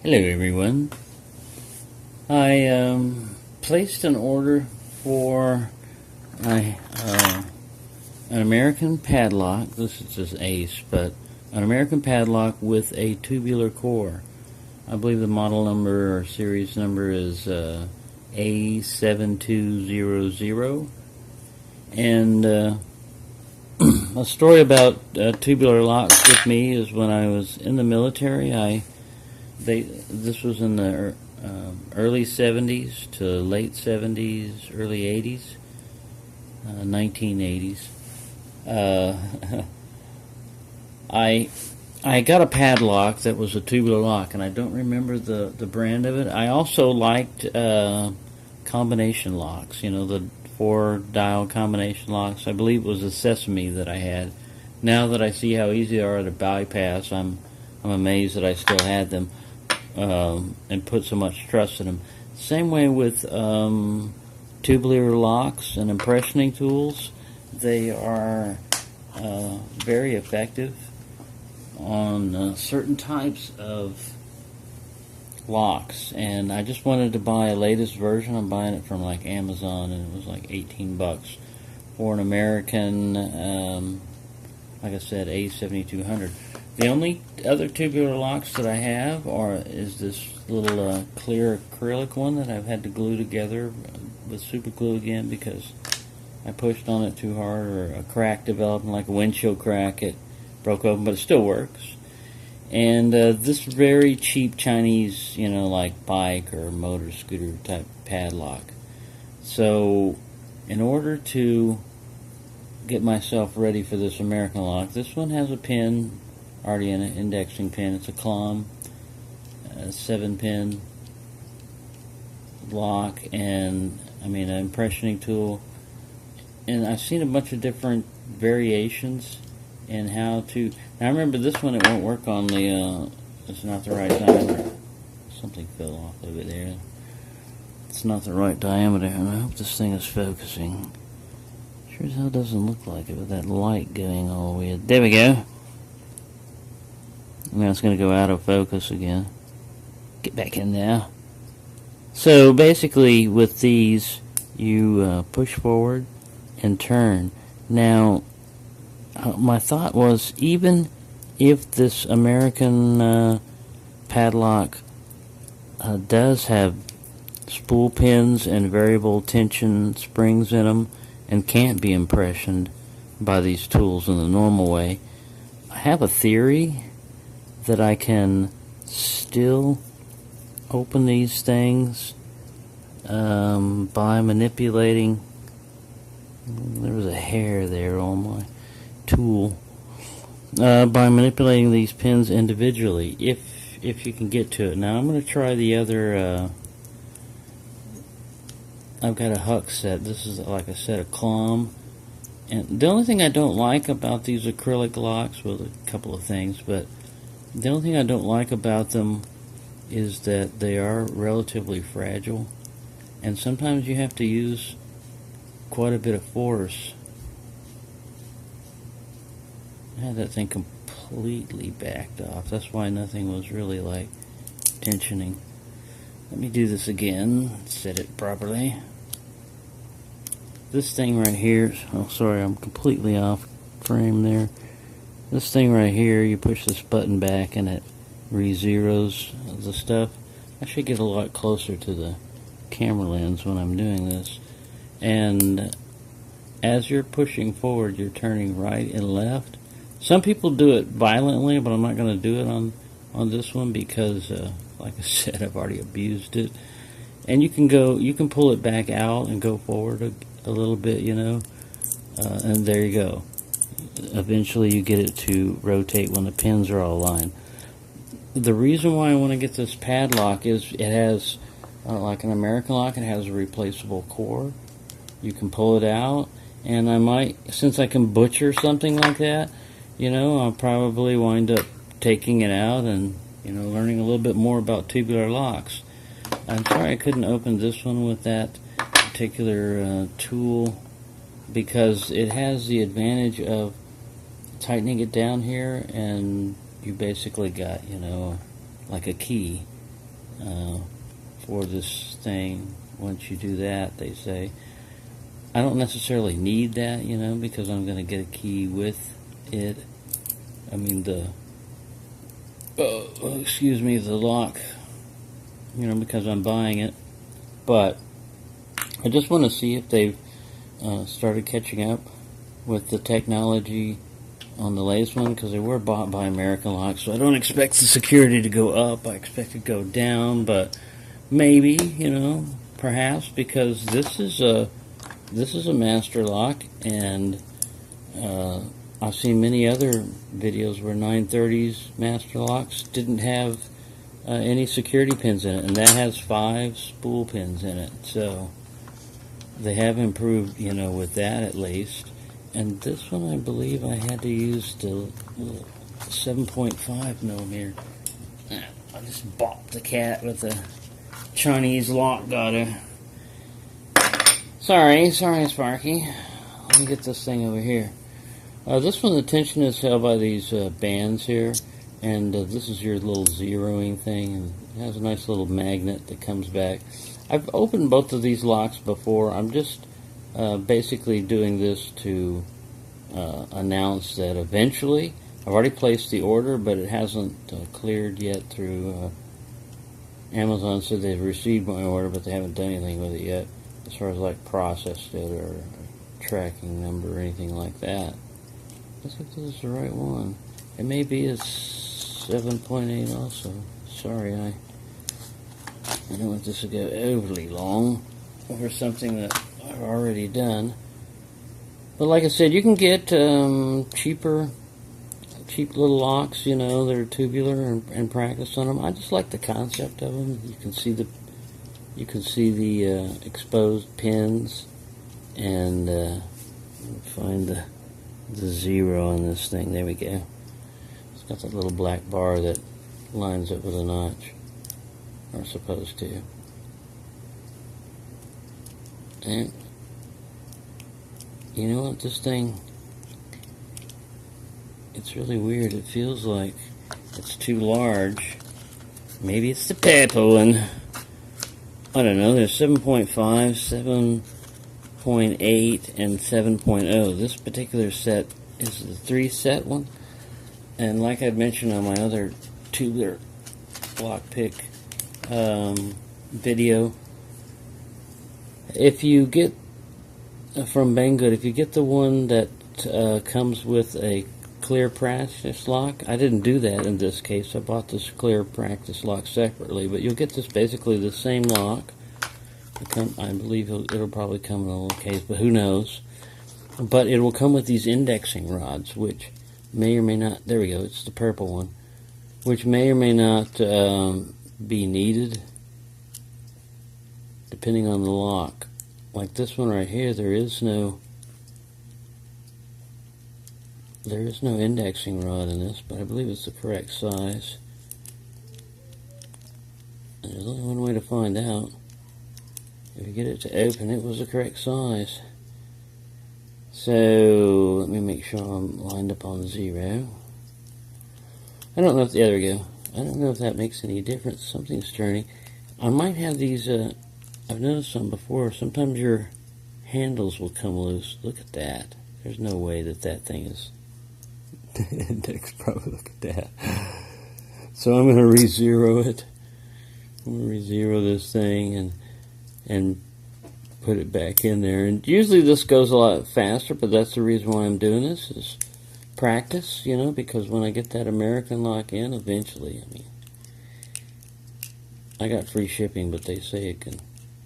Hello everyone. I placed an order for an American padlock. This is just Ace, but an American padlock with a tubular core. I believe the model number or series number is A7200. And a story about tubular locks with me is when I was in the military. This was in the early 70s to late 70s, early 80s, 1980s. I got a padlock that was a tubular lock, and I don't remember the brand of it. I also liked combination locks, the 4-dial combination locks. I believe it was a Sesame that I had. Now that I see how easy they are to bypass, I'm amazed that I still had them. And put so much trust in them. Same way with tubular locks and impressioning tools. They are very effective on certain types of locks. And I just wanted to buy a latest version. I'm buying it from like Amazon, and it was like $18 for an American, like I said, A7200. The only other tubular locks that I have is this little clear acrylic one that I've had to glue together with super glue again because I pushed on it too hard, or a crack developed, like a windshield crack. It broke open, but it still works. And this very cheap Chinese, like bike or motor scooter type padlock. So in order to get myself ready for this American lock, this one has a pin already in it, indexing pin. It's a Clom 7-pin lock, and an impressioning tool. And I've seen a bunch of different variations in how to. Now I remember this one, it won't work on the. It's not the right diameter. Something fell off of it there. It's not the right diameter, and I hope this thing is focusing. Sure as hell doesn't look like it with that light going all weird. There we go. Now it's going to go out of focus again. Get back in there. So basically with these, you push forward and turn. Now my thought was, even if this American padlock does have spool pins and variable tension springs in them and can't be impressioned by these tools in the normal way, I have a theory that I can still open these things by manipulating. There was a hair there on my tool. By manipulating these pins individually, if you can get to it. Now I'm going to try the other. I've got a Huck set. This is, like I said, a Clom. And the only thing I don't like about these acrylic locks, well, a couple of things, but the only thing I don't like about them is that they are relatively fragile, and sometimes you have to use quite a bit of force. I had that thing completely backed off. That's why nothing was really like tensioning. Let me do this again, set it properly. This thing right here, oh sorry, I'm completely off frame there. This thing right here, you push this button back and it re-zeros the stuff. I should get a lot closer to the camera lens when I'm doing this. And as you're pushing forward, you're turning right and left. Some people do it violently, but I'm not going to do it on this one because, like I said, I've already abused it. And you can pull it back out and go forward a little bit, and there you go. Eventually you get it to rotate when the pins are all aligned. The reason why I want to get this padlock is it has, like an American lock, it has a replaceable core. You can pull it out, and I might, since I can butcher something like that, I'll probably wind up taking it out and, learning a little bit more about tubular locks. I'm sorry I couldn't open this one with that particular tool, because it has the advantage of tightening it down here, and you basically got, like a key, for this thing. Once you do that, they say. I don't necessarily need that, you know, because I'm going to get a key with it. I mean, the lock, you know, because I'm buying it. But I just want to see if they've started catching up with the technology on the latest one, because they were bought by American Lock, so I don't expect the security to go up. I expect it to go down, but maybe, you know, perhaps, because this is a master lock, and I've seen many other videos where 930's master locks didn't have any security pins in it, and that has 5 spool pins in it. So they have improved, you know, with that at least. And this one, I believe I had to use the 7.5 millimeter. I just bopped the cat with a Chinese lock gutter. Sorry, Sparky. Let me get this thing over here. This one, the tension is held by these bands here, and this is your little zeroing thing, and it has a nice little magnet that comes back. I've opened both of these locks before. I'm just basically doing this to announce that eventually, I've already placed the order, but it hasn't cleared yet through Amazon. Said they've received my order, but they haven't done anything with it yet, as far as like processed it or tracking number or anything like that. Let's see if this is the right one. It may be a 7.8 also. Sorry, I don't want this to go overly long over something that I've already done. But like I said, you can get cheap little locks, you know, that are tubular, and practice on them. I just like the concept of them. You can see the exposed pins, and find the 0 on this thing. There we go. It's got that little black bar that lines up with a notch, or supposed to. And you know what, this thing, it's really weird. It feels like it's too large. Maybe it's the purple one. I don't know. There's 7.5, 7.8, and 7.0. This particular set is the 3-set one. And like I mentioned on my other tubular lockpick video, if you get from Banggood, if you get the one that comes with a clear practice lock, I didn't do that in this case. I bought this clear practice lock separately, but you'll get this basically the same lock. I believe it'll probably come in a little case, but who knows. But it will come with these indexing rods, which may or may not, there we go, it's the purple one, which may or may not be needed depending on the lock. Like this one right here, there is no indexing rod in this, but I believe it's the correct size. And there's only one way to find out. If you get it to open, it was the correct size. So let me make sure I'm lined up on 0. I don't know if, there we go. I don't know if that makes any difference. Something's turning. I might have these, I've noticed some before. Sometimes your handles will come loose. Look at that. There's no way that thing is index. Probably look at that. So I'm going to re-zero it. I'm going to re-zero this thing and put it back in there. And usually this goes a lot faster, but that's the reason why I'm doing this, is practice, you know, because when I get that American lock in, eventually, I mean, I got free shipping, but they say it can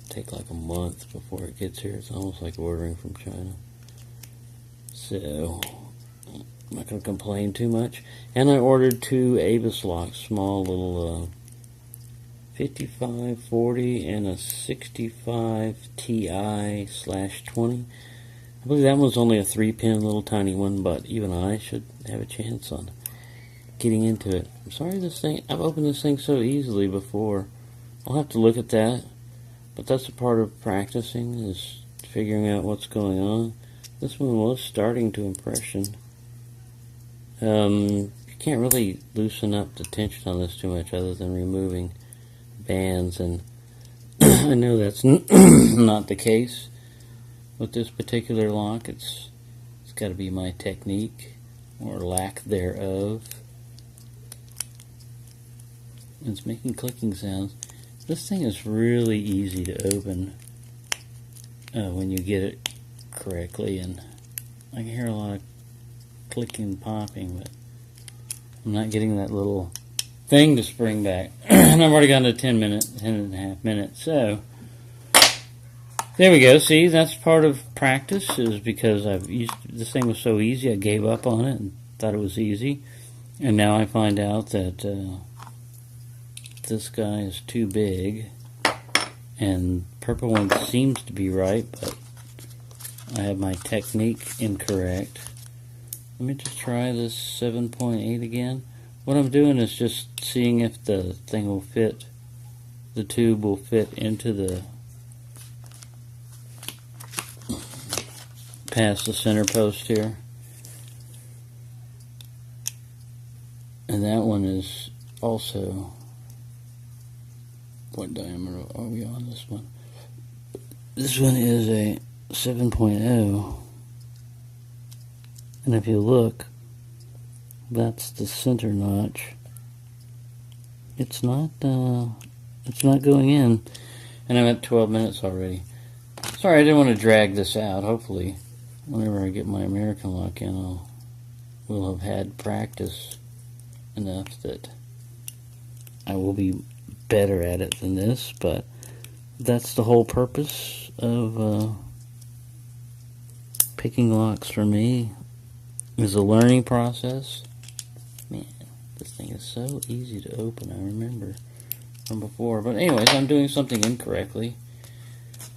take like a month before it gets here. It's almost like ordering from China. So I'm not going to complain too much. And I ordered 2 Avis locks, small little 5540 and a 65 Ti/20. I believe that one's only a 3-pin little tiny one, but even I should have a chance on getting into it. I'm sorry, I've opened this thing so easily before. I'll have to look at that. But that's a part of practicing, is figuring out what's going on. This one was starting to impression. You can't really loosen up the tension on this too much other than removing bands, and I know that's not the case with this particular lock. It's got to be my technique or lack thereof. It's making clicking sounds. This thing is really easy to open when you get it correctly, and I can hear a lot of clicking, popping, but I'm not getting that little thing to spring back. And I've already gotten to 10 and a half minutes, so there we go. See, that's part of practice, is because this thing was so easy, I gave up on it and thought it was easy, and now I find out that this guy is too big, and purple one seems to be right, but I have my technique incorrect. Let me just try this 7.8 again. What I'm doing is just seeing if the thing will fit, the tube will fit into the, past the center post here. And that one is also, what diameter are we on this one? This one is a 7.0. And if you look, that's the center notch. It's not going in, and I'm at 12 minutes already. Sorry, I didn't want to drag this out. Hopefully, whenever I get my American lock in, we'll have had practice enough that I will be better at it than this. But that's the whole purpose of picking locks for me. Is a learning process. Man, this thing is so easy to open, I remember from before. But anyways, I'm doing something incorrectly,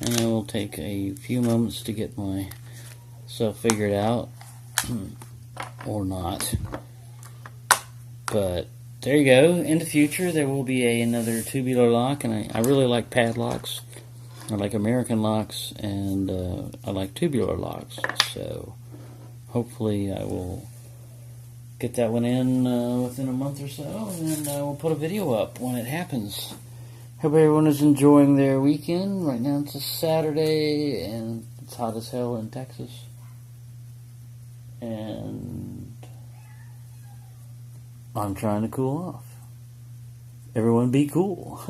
and I will take a few moments to get myself figured out, or not. But there you go. In the future, there will be another tubular lock, and I really like padlocks. I like American locks, and I like tubular locks. So hopefully I will get that one in within a month or so, and then we'll put a video up when it happens. Hope everyone is enjoying their weekend. Right now it's a Saturday, and it's hot as hell in Texas. And I'm trying to cool off. Everyone be cool.